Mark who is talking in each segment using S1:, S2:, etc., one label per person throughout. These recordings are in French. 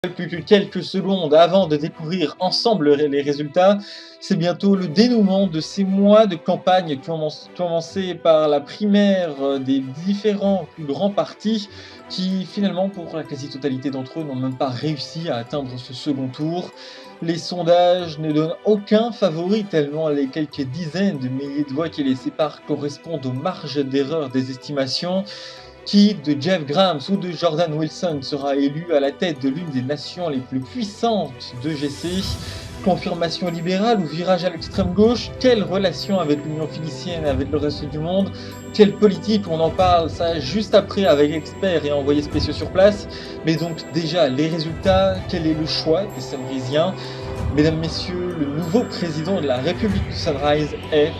S1: Plus que quelques secondes avant de découvrir ensemble les résultats, c'est bientôt le dénouement de ces mois de campagne qui ont commencé par la primaire des différents plus grands partis qui finalement pour la quasi-totalité d'entre eux n'ont même pas réussi à atteindre ce second tour. Les sondages ne donnent aucun favori tellement les quelques dizaines de milliers de voix qui les séparent correspondent aux marges d'erreur des estimations. Qui de Jeff Graham ou de Jordan Wilson sera élu à la tête de l'une des nations les plus puissantes de GC? Confirmation libérale ou virage à l'extrême gauche? Quelle relation avec l'Union philistine et avec le reste du monde? Quelle politique? On en parle ça juste après avec experts et envoyés spéciaux sur place. Mais donc déjà les résultats, quel est le choix des Sunrisiens? Mesdames, Messieurs, le nouveau président de la République du Sunrise est...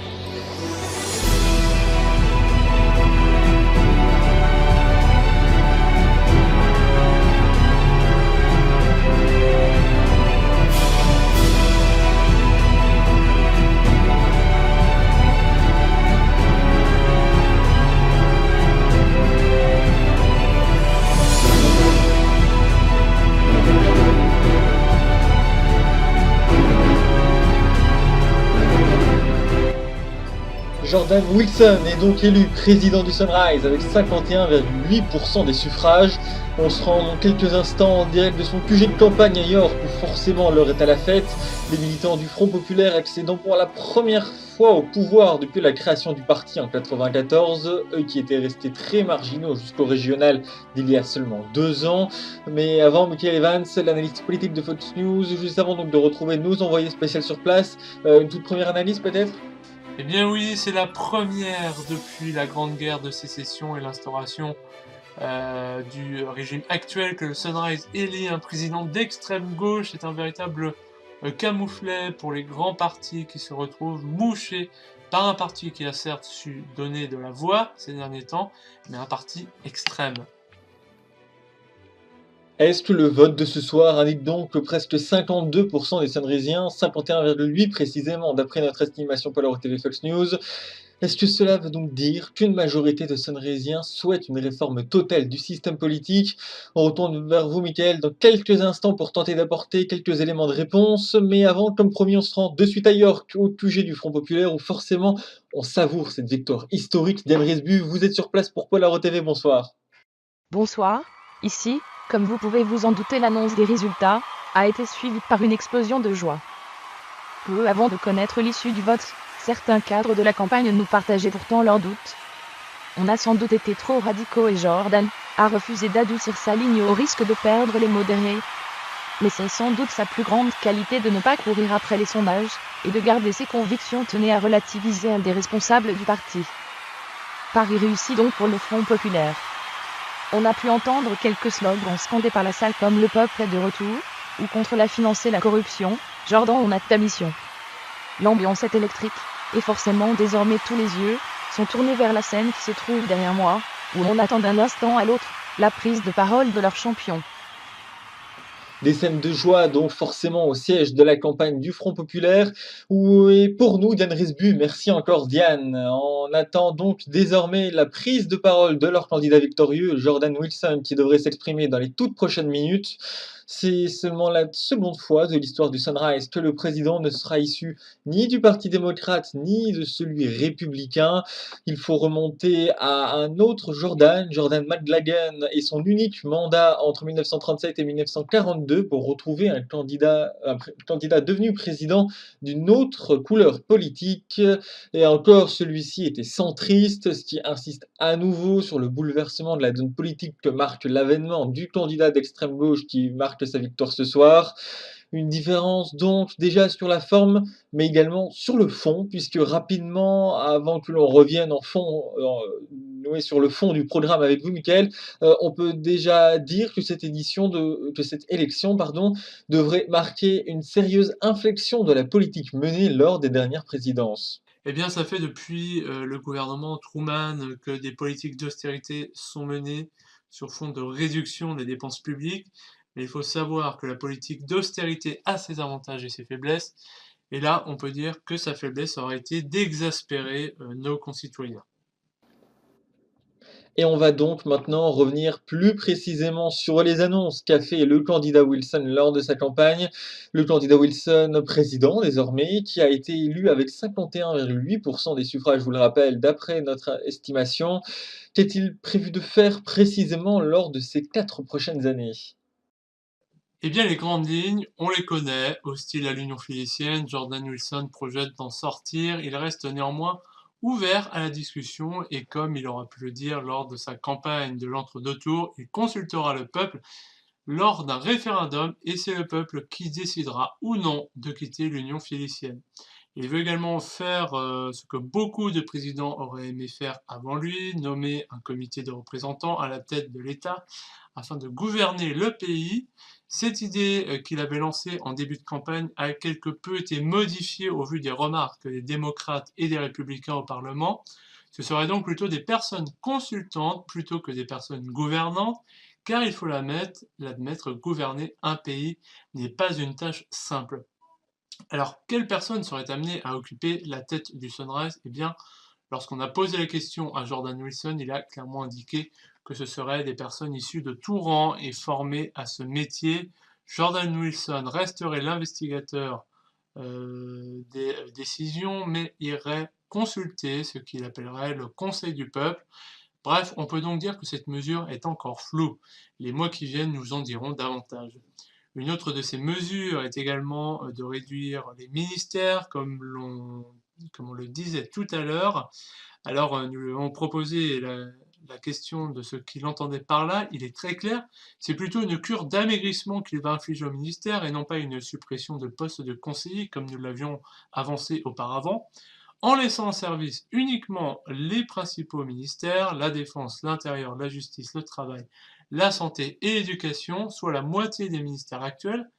S1: Jordan Wilson est donc élu président du Sunrise avec 51,8% des suffrages. On se rend dans quelques instants en direct de son QG de campagne à York où forcément l'heure est à la fête. Les militants du Front Populaire accédant pour la première fois au pouvoir depuis la création du parti en 1994, eux qui étaient restés très marginaux jusqu'au régional d'il y a seulement 2 ans. Mais avant, Michael Evans, l'analyste politique de Fox News, juste avant donc de retrouver nos envoyés spéciaux sur place, une toute première analyse peut-être?
S2: Eh bien oui, c'est la première depuis la Grande Guerre de Sécession et l'instauration du régime actuel que le Sunrise élit un président d'extrême gauche. C'est un véritable camouflet pour les grands partis qui se retrouvent mouchés par un parti qui a certes su donner de la voix ces derniers temps, mais un parti extrême.
S1: Est-ce que le vote de ce soir indique donc que presque 52% des Sunrisiens, 51,8 précisément d'après notre estimation Polar TV Fox News, est-ce que cela veut donc dire qu'une majorité de Sunrisiens souhaite une réforme totale du système politique? On retourne vers vous, Mickaël, dans quelques instants pour tenter d'apporter quelques éléments de réponse. Mais avant, comme promis, on se rend de suite à York, au QG du Front Populaire, où forcément on savoure cette victoire historique d'Yann Risbu. Vous êtes sur place pour Polar TV, bonsoir.
S3: Bonsoir, ici, comme vous pouvez vous en douter, l'annonce des résultats a été suivie par une explosion de joie. Peu avant de connaître l'issue du vote, certains cadres de la campagne nous partageaient pourtant leurs doutes. On a sans doute été trop radicaux et Jordan a refusé d'adoucir sa ligne au risque de perdre les modérés. Mais c'est sans doute sa plus grande qualité de ne pas courir après les sondages et de garder ses convictions, tenait à relativiser un des responsables du parti. Paris réussit donc pour le Front Populaire. On a pu entendre quelques slogans scandés par la salle comme « Le peuple est de retour » ou « Contre la finance et la corruption », « Jordan, on a ta mission ». L'ambiance est électrique, et forcément désormais tous les yeux sont tournés vers la scène qui se trouve derrière moi, où on attend d'un instant à l'autre la prise de parole de leur champion.
S1: Des scènes de joie, donc forcément au siège de la campagne du Front Populaire. Et pour nous, Diane Risbu, merci encore Diane. On attend donc désormais la prise de parole de leur candidat victorieux, Jordan Wilson, qui devrait s'exprimer dans les toutes prochaines minutes. C'est seulement la seconde fois de l'histoire du Sunrise que le président ne sera issu ni du Parti démocrate ni de celui républicain. Il faut remonter à un autre Jordan, Jordan McLagan, et son unique mandat entre 1937 et 1942 pour retrouver un candidat devenu président d'une autre couleur politique. Et encore, celui-ci était centriste, ce qui insiste à nouveau sur le bouleversement de la donne politique que marque l'avènement du candidat d'extrême gauche qui marque sa victoire ce soir. Une différence donc déjà sur la forme, mais également sur le fond, puisque rapidement, avant que l'on revienne en fond, sur le fond du programme avec vous, Michael, on peut déjà dire que cette élection, devrait marquer une sérieuse inflexion de la politique menée lors des dernières présidences.
S2: Eh bien, ça fait depuis le gouvernement Truman que des politiques d'austérité sont menées sur fond de réduction des dépenses publiques, mais il faut savoir que la politique d'austérité a ses avantages et ses faiblesses, et là, on peut dire que sa faiblesse aurait été d'exaspérer nos concitoyens.
S1: Et on va donc maintenant revenir plus précisément sur les annonces qu'a fait le candidat Wilson lors de sa campagne. Le candidat Wilson, président désormais, qui a été élu avec 51,8% des suffrages, je vous le rappelle, d'après notre estimation. Qu'est-il prévu de faire précisément lors de ces 4 prochaines années?
S2: Eh bien, les grandes lignes, on les connaît. Hostile à l'Union philistine, Jordan Wilson projette d'en sortir. Il reste néanmoins ouvert à la discussion et comme il aura pu le dire lors de sa campagne de l'entre-deux tours, il consultera le peuple lors d'un référendum et c'est le peuple qui décidera ou non de quitter l'Union philistine. Il veut également faire ce que beaucoup de présidents auraient aimé faire avant lui, nommer un comité de représentants à la tête de l'État afin de gouverner le pays. Cette idée qu'il avait lancée en début de campagne a quelque peu été modifiée au vu des remarques des démocrates et des républicains au Parlement. Ce seraient donc plutôt des personnes consultantes plutôt que des personnes gouvernantes, car il faut l'admettre, gouverner un pays n'est pas une tâche simple. Alors, quelle personne serait amenée à occuper la tête du Sunrise? Eh bien, lorsqu'on a posé la question à Jordan Wilson, il a clairement indiqué que ce seraient des personnes issues de tout rang et formées à ce métier. Jordan Wilson resterait l'investigateur des décisions, mais irait consulter ce qu'il appellerait le Conseil du peuple. Bref, on peut donc dire que cette mesure est encore floue. Les mois qui viennent nous en diront davantage. Une autre de ces mesures est également de réduire les ministères, comme on le disait tout à l'heure. Alors, nous lui avons proposé la question de ce qu'il entendait par là. Il est très clair, c'est plutôt une cure d'amaigrissement qu'il va infliger au ministère et non pas une suppression de postes de conseillers comme nous l'avions avancé auparavant en laissant en service uniquement les principaux ministères, la défense, l'intérieur, la justice, le travail, la santé et l'éducation, soit la moitié des ministères actuels.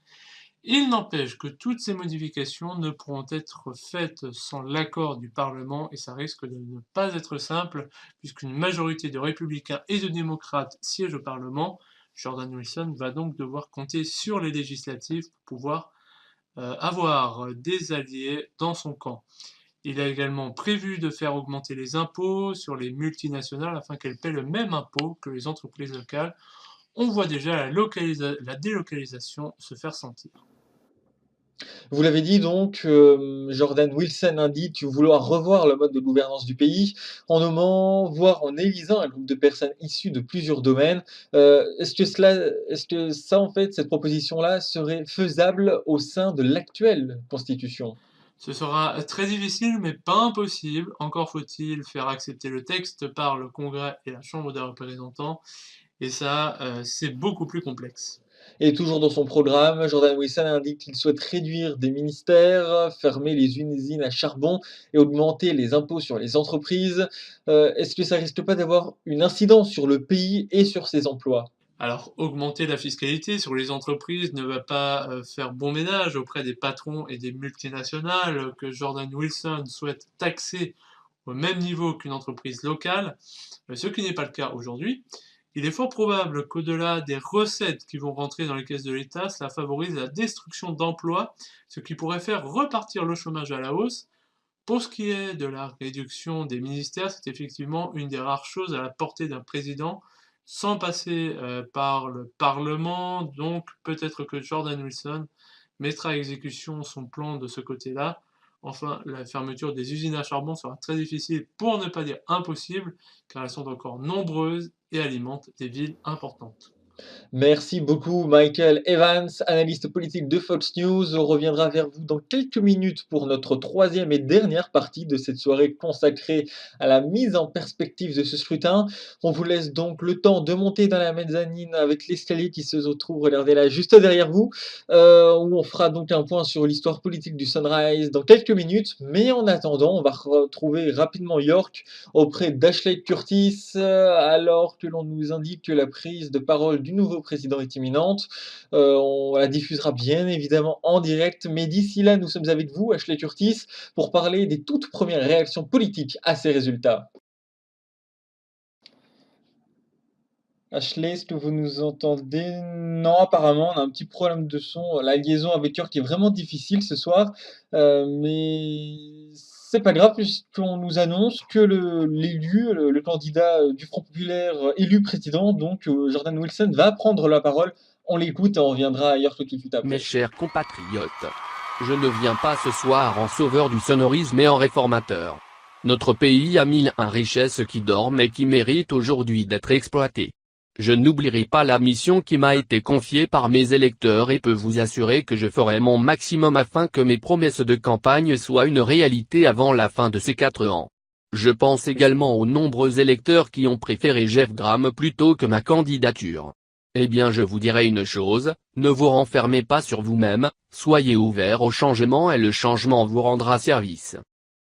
S2: Il n'empêche que toutes ces modifications ne pourront être faites sans l'accord du Parlement et ça risque de ne pas être simple puisqu'une majorité de républicains et de démocrates siègent au Parlement. Jordan Wilson va donc devoir compter sur les législatives pour pouvoir avoir des alliés dans son camp. Il a également prévu de faire augmenter les impôts sur les multinationales afin qu'elles paient le même impôt que les entreprises locales. On voit déjà la délocalisation se faire sentir.
S1: Vous l'avez dit donc, Jordan Wilson indique vouloir revoir le mode de gouvernance du pays en nommant, voire en élisant un groupe de personnes issues de plusieurs domaines. Est-ce que ça, en fait, cette proposition-là serait faisable au sein de l'actuelle constitution?
S2: Ce sera très difficile mais pas impossible. Encore faut-il faire accepter le texte par le Congrès et la Chambre des représentants. Et ça, c'est beaucoup plus complexe.
S1: Et toujours dans son programme, Jordan Wilson indique qu'il souhaite réduire des ministères, fermer les usines à charbon et augmenter les impôts sur les entreprises. Est-ce que ça risque pas d'avoir une incidence sur le pays et sur ses emplois?
S2: Alors, augmenter la fiscalité sur les entreprises ne va pas faire bon ménage auprès des patrons et des multinationales que Jordan Wilson souhaite taxer au même niveau qu'une entreprise locale, ce qui n'est pas le cas aujourd'hui. Il est fort probable qu'au-delà des recettes qui vont rentrer dans les caisses de l'État, cela favorise la destruction d'emplois, ce qui pourrait faire repartir le chômage à la hausse. Pour ce qui est de la réduction des ministères, c'est effectivement une des rares choses à la portée d'un président sans passer par le Parlement. Donc peut-être que Jordan Wilson mettra à exécution son plan de ce côté-là. Enfin, la fermeture des usines à charbon sera très difficile, pour ne pas dire impossible, car elles sont encore nombreuses et alimentent des villes importantes.
S1: Merci beaucoup, Michael Evans, analyste politique de Fox News. On reviendra vers vous dans quelques minutes pour notre troisième et dernière partie de cette soirée consacrée à la mise en perspective de ce scrutin. On vous laisse donc le temps de monter dans la mezzanine avec l'escalier qui se trouve, regardez là, juste derrière vous, où on fera donc un point sur l'histoire politique du Sunrise dans quelques minutes. Mais en attendant, on va retrouver rapidement York auprès d'Ashley Curtis, alors que l'on nous indique que la prise de parole du nouveau président est imminente. On la diffusera bien évidemment en direct, mais d'ici là, nous sommes avec vous, Ashley Curtis, pour parler des toutes premières réactions politiques à ces résultats. Ashley, est-ce que vous nous entendez? Non, apparemment, on a un petit problème de son. La liaison avec York est vraiment difficile ce soir, mais c'est pas grave puisqu'on nous annonce que le candidat du Front populaire élu président, donc Jordan Wilson, va prendre la parole. On l'écoute et on reviendra ailleurs tout de suite
S4: Mes
S1: après.
S4: chers compatriotes, je ne viens pas ce soir en sauveur du sonorisme mais en réformateur. Notre pays a mille richesses qui dorment et qui méritent aujourd'hui d'être exploitées. Je n'oublierai pas la mission qui m'a été confiée par mes électeurs et peux vous assurer que je ferai mon maximum afin que mes promesses de campagne soient une réalité avant la fin de ces 4 ans. Je pense également aux nombreux électeurs qui ont préféré Jeff Graham plutôt que ma candidature. Eh bien je vous dirai une chose, ne vous renfermez pas sur vous-même, soyez ouverts au changement et le changement vous rendra service.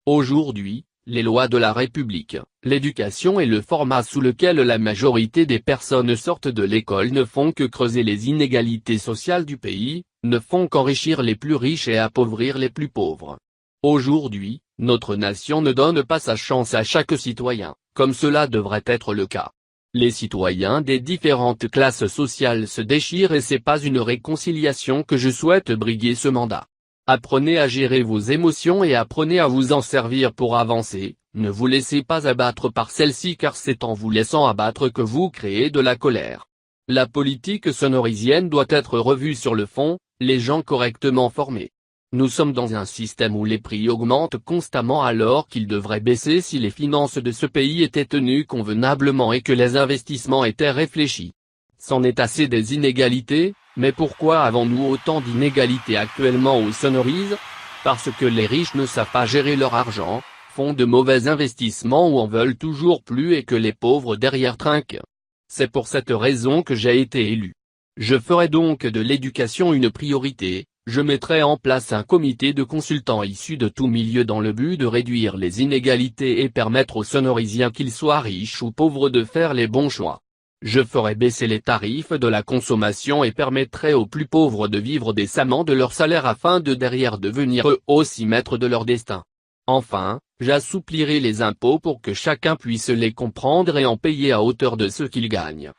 S4: Aujourd'hui, les lois de la République, l'éducation et le format sous lequel la majorité des personnes sortent de l'école ne font que creuser les inégalités sociales du pays, ne font qu'enrichir les plus riches et appauvrir les plus pauvres. Aujourd'hui, notre nation ne donne pas sa chance à chaque citoyen, comme cela devrait être le cas. Les citoyens des différentes classes sociales se déchirent et c'est pas une réconciliation que je souhaite briguer ce mandat. Apprenez à gérer vos émotions et apprenez à vous en servir pour avancer, ne vous laissez pas abattre par celle-ci car c'est en vous laissant abattre que vous créez de la colère. La politique sonorisienne doit être revue sur le fond, les gens correctement formés. Nous sommes dans un système où les prix augmentent constamment alors qu'ils devraient baisser si les finances de ce pays étaient tenues convenablement et que les investissements étaient réfléchis. C'en est assez des inégalités, mais pourquoi avons-nous autant d'inégalités actuellement aux Sonorise? Parce que les riches ne savent pas gérer leur argent, font de mauvais investissements ou en veulent toujours plus et que les pauvres derrière trinquent. C'est pour cette raison que j'ai été élu. Je ferai donc de l'éducation une priorité. Je mettrai en place un comité de consultants issus de tout milieu dans le but de réduire les inégalités et permettre aux sonorisiens qu'ils soient riches ou pauvres de faire les bons choix. Je ferai baisser les tarifs de la consommation et permettrai aux plus pauvres de vivre décemment de leur salaire afin de derrière devenir eux aussi maîtres de leur destin. Enfin, j'assouplirai les impôts pour que chacun puisse les comprendre et en payer à hauteur de ce qu'il gagne.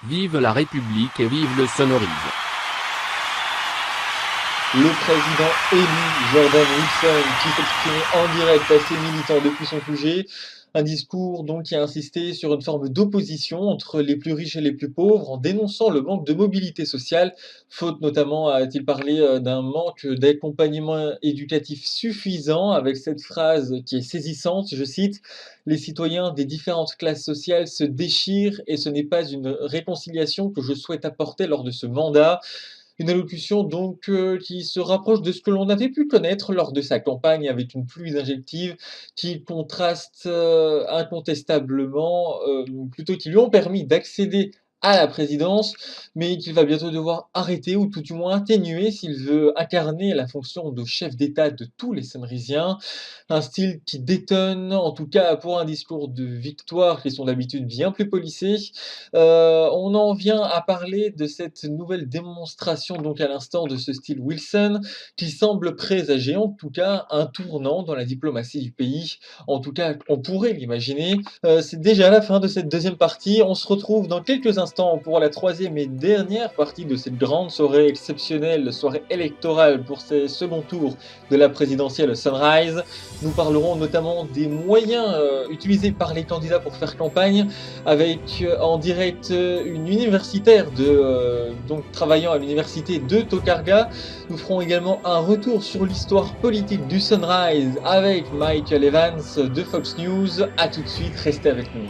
S4: Vive la République et vive le Sonorise.
S1: Le président élu, Jordan Wilson, qui s'exprimait en direct à ses militants depuis son QG. Un discours donc qui a insisté sur une forme d'opposition entre les plus riches et les plus pauvres en dénonçant le manque de mobilité sociale, faute notamment, a-t-il parlé, d'un manque d'accompagnement éducatif suffisant avec cette phrase qui est saisissante, je cite: «Les citoyens des différentes classes sociales se déchirent et ce n'est pas une réconciliation que je souhaite apporter lors de ce mandat». Une allocution donc qui se rapproche de ce que l'on avait pu connaître lors de sa campagne avec une pluie d'injectives qui contraste, incontestablement, plutôt qui lui ont permis d'accéder à la présidence, mais qu'il va bientôt devoir arrêter ou tout du moins atténuer s'il veut incarner la fonction de chef d'État de tous les Sonrisiens. Un style qui détonne, en tout cas pour un discours de victoire qui sont d'habitude bien plus polissés. On en vient à parler de cette nouvelle démonstration donc à l'instant de ce style Wilson, qui semble présager en tout cas un tournant dans la diplomatie du pays. En tout cas, on pourrait l'imaginer. C'est déjà la fin de cette deuxième partie. On se retrouve dans quelques instants pour la troisième et dernière partie de cette grande soirée exceptionnelle, soirée électorale pour ce second tour de la présidentielle Sunrise. Nous parlerons notamment des moyens utilisés par les candidats pour faire campagne, avec en direct une universitaire donc travaillant à l'université de Tokarga. Nous ferons également un retour sur l'histoire politique du Sunrise avec Michael Evans de Fox News. A tout de suite, restez avec nous.